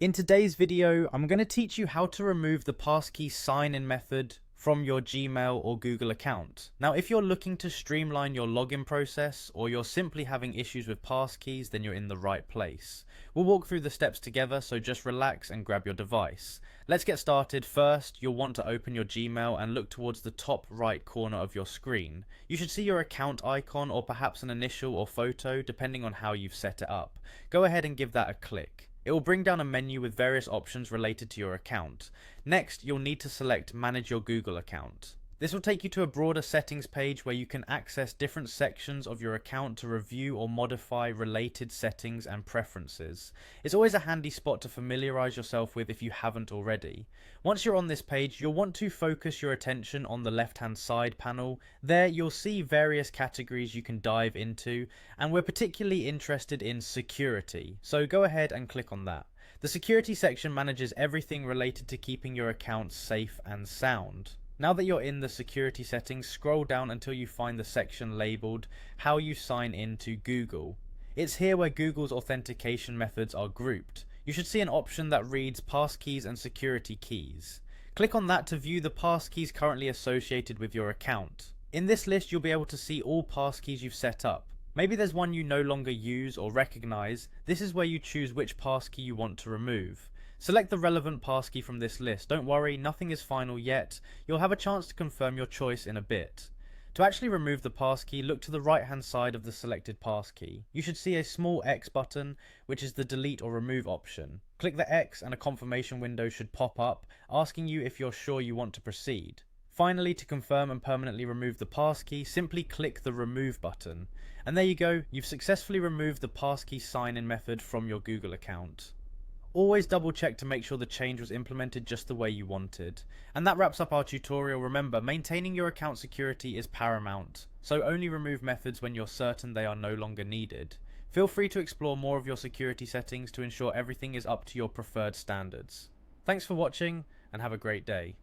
In today's video, I'm going to teach you how to remove the Passkey sign-in method from your Gmail or Google account. Now, if you're looking to streamline your login process or you're simply having issues with passkeys, then you're in the right place. We'll walk through the steps together, so just relax and grab your device. Let's get started. First, you'll want to open your Gmail and look towards the top right corner of your screen. You should see your account icon or perhaps an initial or photo, depending on how you've set it up. Go ahead and give that a click. It will bring down a menu with various options related to your account. Next, you'll need to select Manage your Google account. This will take you to a broader settings page where you can access different sections of your account to review or modify related settings and preferences. It's always a handy spot to familiarize yourself with if you haven't already. Once you're on this page, you'll want to focus your attention on the left-hand side panel. There you'll see various categories you can dive into, and we're particularly interested in security, so go ahead and click on that. The security section manages everything related to keeping your account safe and sound. Now that you're in the security settings, scroll down until you find the section labelled How you sign in to Google. It's here where Google's authentication methods are grouped. You should see an option that reads Passkeys and Security Keys. Click on that to view the passkeys currently associated with your account. In this list, you'll be able to see all passkeys you've set up. Maybe there's one you no longer use or recognize. This is where you choose which passkey you want to remove. Select the relevant passkey from this list. Don't worry, nothing is final yet. You'll have a chance to confirm your choice in a bit. To actually remove the passkey, look to the right hand side of the selected passkey. You should see a small X button, which is the delete or remove option. Click the X and a confirmation window should pop up, asking you if you're sure you want to proceed. Finally, to confirm and permanently remove the passkey, simply click the remove button. And there you go, you've successfully removed the passkey sign-in method from your Google account. Always double check to make sure the change was implemented just the way you wanted. And that wraps up our tutorial. Remember, maintaining your account security is paramount, so only remove methods when you're certain they are no longer needed. Feel free to explore more of your security settings to ensure everything is up to your preferred standards. Thanks for watching and have a great day.